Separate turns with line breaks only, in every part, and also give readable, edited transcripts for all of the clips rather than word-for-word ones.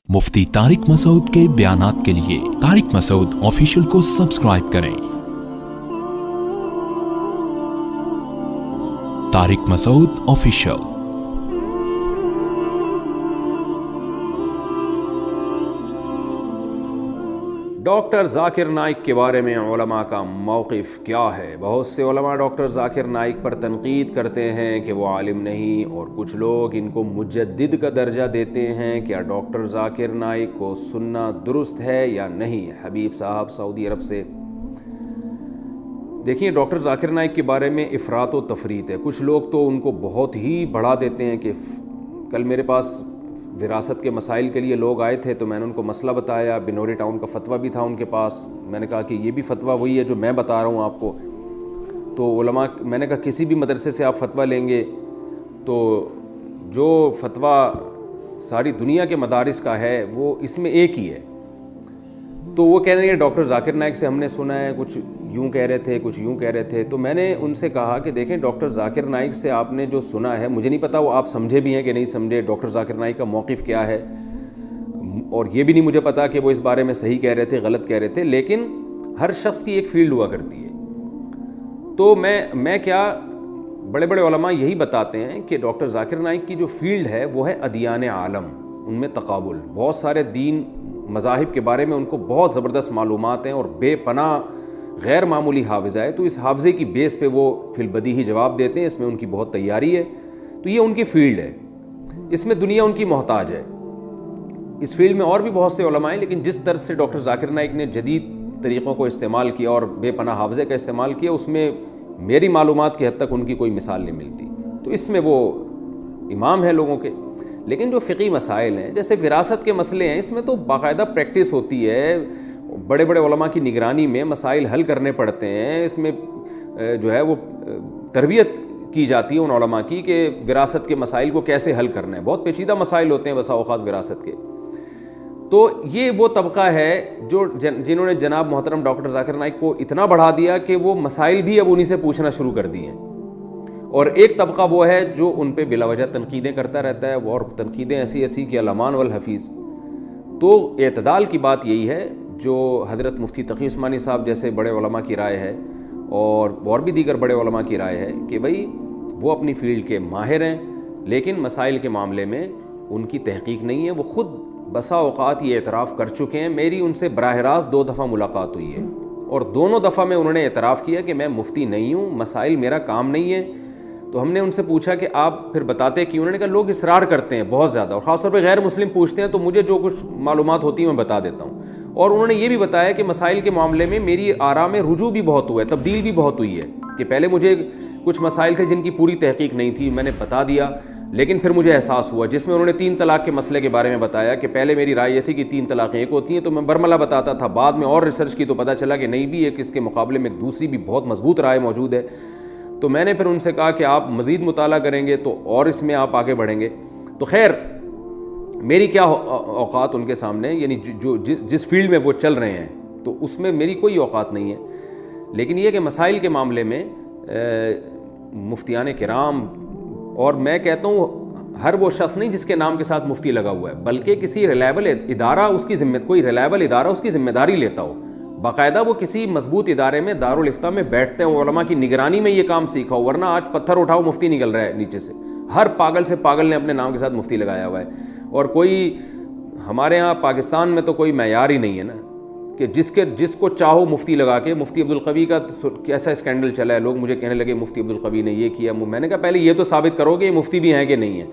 मुफ्ती तारिक मसूद के बयानात के लिए तारिक मसूद ऑफिशियल को सब्सक्राइब करें। तारिक मसूद ऑफिशियल।
डॉक्टर ज़ाकिर नाइक के बारे में उलमा का मौक़िफ़ क्या है। बहुत से उलमा डॉक्टर ज़ाकिर नाइक पर तनक़ीद करते हैं कि वो आलिम नहीं, और कुछ लोग इनको मुजद्दिद का दर्जा देते हैं। क्या डॉक्टर ज़ाकिर नाइक को सुनना दुरुस्त है या नहीं। हबीब साहब सऊदी अरब से। देखिए, डॉक्टर ज़ाकिर नाइक के बारे में इफ़रात व तफरीत है। कुछ लोग तो उनको बहुत ही बढ़ा देते हैं कि कल मेरे पास विरासत के मसाइल के लिए लोग आए थे, तो मैंने उनको मसला बताया। बिनोरी टाउन का फ़तवा भी था उनके पास। मैंने कहा कि ये भी फ़तवा वही है जो मैं बता रहा हूँ आपको। तो उलमा, मैंने कहा किसी भी मदरसे से आप फ़तवा लेंगे तो जो फ़तवा सारी दुनिया के मदारिस का है वो इसमें एक ही है। तो वो कह रहे हैं डॉक्टर ज़ाकिर नाइक से हमने सुना है, कुछ यूँ कह रहे थे, कुछ यूँ कह रहे थे। तो मैंने उनसे कहा कि देखें, डॉक्टर ज़ाकिर नाइक से आपने जो सुना है, मुझे नहीं पता वो आप समझे भी हैं कि नहीं समझे, डॉक्टर ज़ाकिर नाइक का मौक़िफ़ क्या है, और ये भी नहीं मुझे पता कि वो इस बारे में सही कह रहे थे गलत कह रहे थे। लेकिन हर शख्स की एक फ़ील्ड हुआ करती है। तो मैं क्या, बड़े बड़े उलमा यही बताते हैं कि डॉक्टर ज़ाकिर नाइक की जो फ़ील्ड है वो है अदियान आलम, उनमें तक़ाबुल, बहुत सारे दीन मज़ाहिब के बारे में उनको बहुत ज़बरदस्त मालूमात हैं और बेपनाह गैर मामूली हाफ़िज़ा है। तो इस हाफ़िज़े की बेस पे वो फिलबदी ही जवाब देते हैं। इसमें उनकी बहुत तैयारी है। तो ये उनकी फ़ील्ड है, इसमें दुनिया उनकी मोहताज है। इस फील्ड में और भी बहुत से उलमा हैं, लेकिन जिस तरह से डॉक्टर ज़ाकिर नाइक ने जदीद तरीक़ों को इस्तेमाल किया और बेपनाह हाफ़िज़े का इस्तेमाल किया, उसमें मेरी मालूमात की हद तक उनकी कोई मिसाल नहीं मिलती। तो इसमें वो इमाम है लोगों के। लेकिन जो फ़िक़ी मसाइल हैं, जैसे विरासत के मसले हैं, इसमें तो बाकायदा प्रैक्टिस होती है। बड़े बड़े उलमा की निगरानी में मसाइल हल करने पड़ते हैं। इसमें जो है वो तरबियत की जाती है उन उलमा की कि विरासत के मसाइल को कैसे हल करना है। बहुत पेचीदा मसाइल होते हैं बसा औक़ात विरासत के। तो ये वो तबका है जो जिन्होंने जनाब मोहतरम डॉक्टर ज़ाकिर नाइक को इतना बढ़ा दिया कि वो मसाइल भी अब उन्हीं से पूछना शुरू कर दिए हैं। और एक तबका वो है जो उन पे बिलावजह तनकीदें करता रहता है, और तनकीदें ऐसी ऐसी कि अल-अमान वल हफ़ीज़। तो एतदाल की बात यही है जो हज़रत मुफ्ती तक़ी उस्मानी साहब जैसे बड़े उलमा की राय है, और भी दीगर बड़े उलमा की राय है कि भाई वो अपनी फ़ील्ड के माहिर हैं, लेकिन मसाइल के मामले में उनकी तहक़ीक़ नहीं है। वो ख़ुद बसा औक़ात ये एतराफ़ कर चुके हैं। मेरी उनसे बराह रास्त 2 दफ़ा मुलाकात हुई है, और दोनों दफ़ा में उन्होंने एतराफ़ किया कि मैं मुफ्ती नहीं हूँ, मसाइल मेरा काम नहीं है। तो हमने उनसे पूछा कि आप फिर बताते क्यों। उन्होंने कहा लोग इसरार करते हैं बहुत ज़्यादा, और ख़ास तौर पे गैर मुस्लिम पूछते हैं, तो मुझे जो कुछ मालूमात होती है मैं बता देता हूँ। और उन्होंने ये भी बताया कि मसाइल के मामले में मेरी आरा में रुजू भी बहुत हुआ है, तब्दील भी बहुत हुई है। कि पहले मुझे कुछ मसाइल थे जिनकी पूरी तहक़ीक़ नहीं थी, मैंने बता दिया, लेकिन फिर मुझे एहसास हुआ, जिसमें उन्होंने 3 तलाक़ के मसले के बारे में बताया कि पहले मेरी राय ये थी कि 3 तलाक़ें एक होती हैं, तो मैं बरमला बताता था। बाद में और रिसर्च की तो पता चला कि नहीं, भी एक इसके मुकाबले में दूसरी भी बहुत मजबूत राय मौजूद है। तो मैंने फिर उनसे कहा कि आप मज़ीद मुताला करेंगे तो और इसमें आप आगे बढ़ेंगे। तो खैर, मेरी क्या औकात उनके सामने, यानी जिस फील्ड में वो चल रहे हैं तो उसमें मेरी कोई औकात नहीं है। लेकिन ये कि मसाइल के मामले में मुफ्तियान किराम, और मैं कहता हूँ हर वो शख्स नहीं जिसके नाम के साथ मुफ्ती लगा हुआ है, बल्कि किसी रिलायबल इदारा उसकी कोई रिलायबल इदारा उसकी ज़िम्मेदारी लेता हो, बाकायदा वो किसी मजबूत इदारे में दारुल इफ्ता में बैठते हैं, उलमा की निगरानी में ये काम सीखा हो। वरना आज पत्थर उठाओ मुफ्ती निकल रहा है नीचे से। हर पागल से पागल ने अपने नाम के साथ मुफ्ती लगाया हुआ है। और कोई हमारे यहाँ पाकिस्तान में तो कोई मैयार ही नहीं है ना कि जिसको चाहो मुफ्ती लगा के। मुफ्ती अब्दुल कवी का कैसा स्कैंडल चला है, लोग मुझे कहने लगे मुफ्ती अब्दुल कवी ने ये किया। मैंने कहा पहले ये तो साबित करो कि ये मुफ्ती भी हैं कि नहीं है।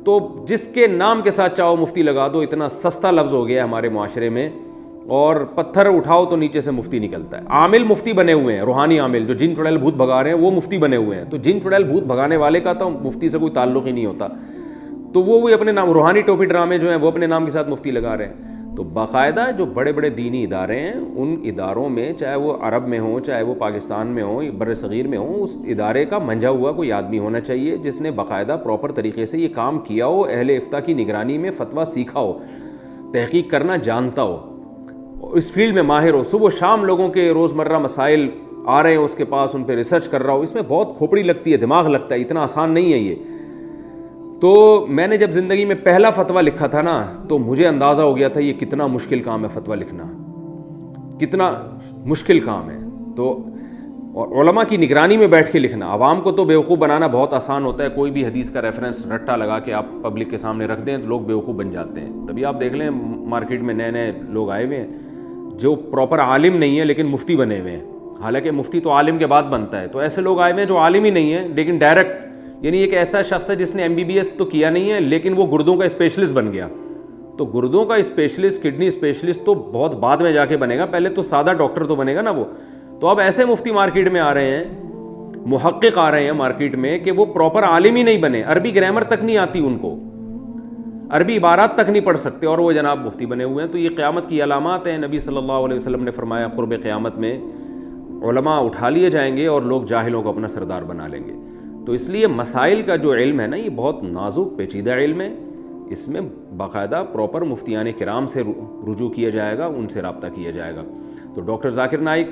तो जिसके नाम के साथ चाहो मुफ्ती लगा दो, इतना सस्ता लफ्ज़ हो गया है हमारे मुआशरे में। और पत्थर उठाओ तो नीचे से मुफ्ती निकलता है। आमिल मुफ्ती बने हुए हैं, रूहानी आमिल जो जिन चुड़ैल भूत भगा रहे हैं वो मुफ्ती बने हुए हैं। तो जिन चुड़ैल भूत भगाने वाले का तो मुफ्ती से कोई ताल्लुक़ ही नहीं होता। तो वो अपने नाम, रूहानी टोपी ड्रामे जो हैं वो अपने नाम के साथ मुफ्ती लगा रहे हैं। तो बाकायदा जो बड़े बड़े दीनी इदारे हैं, उन इदारों में, चाहे वो अरब में हो, चाहे वो पाकिस्तान में हो, बर सग़ीर में हो, उस इदारे का मंझा हुआ कोई आदमी होना चाहिए जिसने बाकायदा प्रॉपर तरीके से ये काम किया हो, अहले इफ्ता की निगरानी में फ़तवा सीखा हो, तहक़ीक़ करना जानता हो, इस फील्ड में माहिर हो, सुबह शाम लोगों के रोज़मर्रा मसाइल आ रहे हैं उसके पास, उन पर रिसर्च कर रहा हो। इसमें बहुत खोपड़ी लगती है, दिमाग लगता है, इतना आसान नहीं है ये। تو میں نے جب زندگی میں پہلا فتویٰ لکھا تھا نا تو مجھے اندازہ ہو گیا تھا یہ کتنا مشکل کام ہے فتویٰ لکھنا، کتنا مشکل کام ہے. تو اور علماء کی نگرانی میں بیٹھ کے لکھنا. عوام کو تو بیوقوف بنانا بہت آسان ہوتا ہے، کوئی بھی حدیث کا ریفرنس رٹا لگا کے آپ پبلک کے سامنے رکھ دیں تو لوگ بیوقوف بن جاتے ہیں. تبھی آپ دیکھ لیں مارکیٹ میں نئے نئے لوگ آئے ہوئے ہیں جو پراپر عالم نہیں ہے لیکن مفتی بنے ہوئے ہیں، حالانکہ مفتی تو عالم کے بعد بنتا ہے. تو ایسے لوگ آئے ہوئے ہیں جو عالم ہی نہیں ہے لیکن ڈائریکٹ، یعنی ایک ایسا شخص ہے جس نے MBBS تو کیا نہیں ہے لیکن وہ گردوں کا اسپیشلسٹ بن گیا. تو گردوں کا اسپیشلسٹ، کڈنی اسپیشلسٹ تو بہت بعد میں جا کے بنے گا، پہلے تو سادہ ڈاکٹر تو بنے گا نا وہ. تو اب ایسے مفتی مارکیٹ میں آ رہے ہیں، محقق آ رہے ہیں مارکیٹ میں کہ وہ پراپر عالم ہی نہیں بنے، عربی گرامر تک نہیں آتی ان کو، عربی عبارات تک نہیں پڑھ سکتے، اور وہ جناب مفتی بنے ہوئے ہیں. تو یہ قیامت کی علامات ہیں. نبی صلی اللہ علیہ وسلم نے فرمایا قرب قیامت میں علماء اٹھا لیے جائیں گے اور لوگ جاہلوں کو اپنا سردار بنا لیں گے. تو اس لیے مسائل کا جو علم ہے نا یہ بہت نازک پیچیدہ علم ہے. اس میں باقاعدہ پراپر مفتیان کرام سے رجوع کیا جائے گا، ان سے رابطہ کیا جائے گا. تو ڈاکٹر ذاکر نائک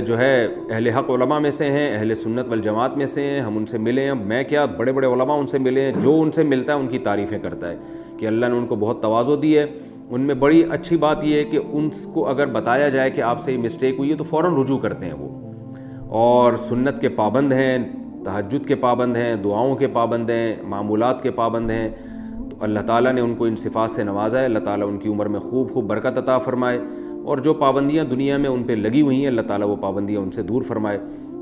جو ہے اہل حق علماء میں سے ہیں، اہل سنت والجماعت میں سے ہیں. ہم ان سے ملے ہیں، میں کیا بڑے بڑے علماء ان سے ملے ہیں، جو ان سے ملتا ہے ان کی تعریفیں کرتا ہے کہ اللہ نے ان کو بہت تواضع دی ہے. ان میں بڑی اچھی بات یہ ہے کہ ان کو اگر بتایا جائے کہ آپ سے یہ مسٹیک ہوئی ہے تو فوراً رجوع کرتے ہیں وہ، اور سنت کے پابند ہیں، تہجد کے پابند ہیں، دعاؤں کے پابند ہیں، معمولات کے پابند ہیں. تو اللہ تعالیٰ نے ان کو ان صفات سے نوازا ہے. اللہ تعالیٰ ان کی عمر میں خوب خوب برکت عطا فرمائے، اور جو پابندیاں دنیا میں ان پہ لگی ہوئی ہیں اللہ تعالیٰ وہ پابندیاں ان سے دور فرمائے.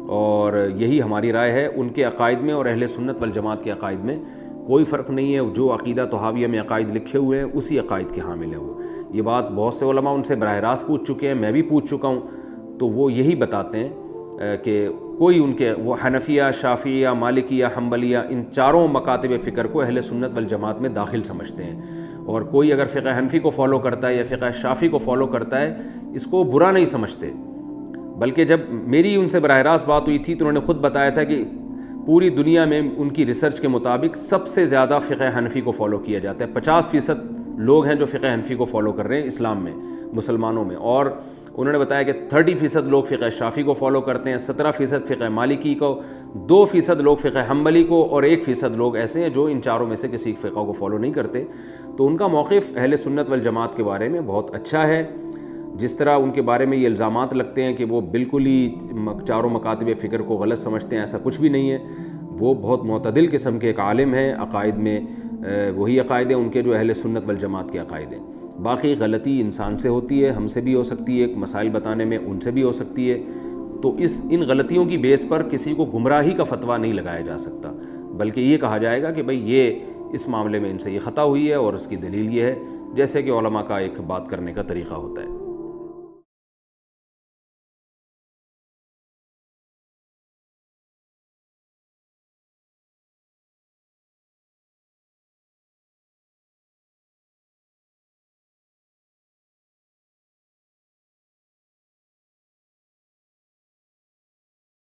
اور یہی ہماری رائے ہے. ان کے عقائد میں اور اہل سنت والجماعت کے عقائد میں کوئی فرق نہیں ہے. جو عقیدہ طحاویہ میں عقائد لکھے ہوئے ہیں اسی عقائد کے حامل ہیں وہ. یہ بات بہت سے علماء ان سے براہ راست پوچھ چکے ہیں، میں بھی پوچھ چکا ہوں. تو وہ یہی بتاتے ہیں کہ کوئی ان کے وہ حنفیہ، شافعیہ، مالکیہ، حنبلیہ، ان چاروں مکاتب فکر کو اہل سنت والجماعت میں داخل سمجھتے ہیں. اور کوئی اگر فقہ حنفی کو فالو کرتا ہے یا فقہ شافعی کو فالو کرتا ہے اس کو برا نہیں سمجھتے. بلکہ جب میری ان سے براہ راست بات ہوئی تھی تو انہوں نے خود بتایا تھا کہ پوری دنیا میں ان کی ریسرچ کے مطابق سب سے زیادہ فقہ حنفی کو فالو کیا جاتا ہے. 50% لوگ ہیں جو فقہ حنفی کو فالو کر رہے ہیں اسلام میں، مسلمانوں میں. اور انہوں نے بتایا کہ 30% لوگ فقہ شافعی کو فالو کرتے ہیں، 17% فقہ مالکی کو، 2% لوگ فقہ حنبلی کو، اور 1% لوگ ایسے ہیں جو ان چاروں میں سے کسی فقہ کو فالو نہیں کرتے. تو ان کا موقف اہل سنت والجماعت کے بارے میں بہت اچھا ہے. جس طرح ان کے بارے میں یہ الزامات لگتے ہیں کہ وہ بالکل ہی چاروں مکاتب فکر کو غلط سمجھتے ہیں، ایسا کچھ بھی نہیں ہے. وہ بہت معتدل قسم کے ایک عالم ہیں. عقائد میں وہی عقائد ہیں ان کے جو اہل سنت والجماعت کے عقائد ہیں. باقی غلطی انسان سے ہوتی ہے، ہم سے بھی ہو سکتی ہے، مسائل بتانے میں ان سے بھی ہو سکتی ہے. تو ان غلطیوں کی بیس پر کسی کو گمراہی کا فتویٰ نہیں لگایا جا سکتا، بلکہ یہ کہا جائے گا کہ بھئی یہ اس معاملے میں ان سے یہ خطا ہوئی ہے اور اس کی دلیل یہ ہے، جیسے کہ علماء کا ایک بات کرنے کا طریقہ ہوتا ہے.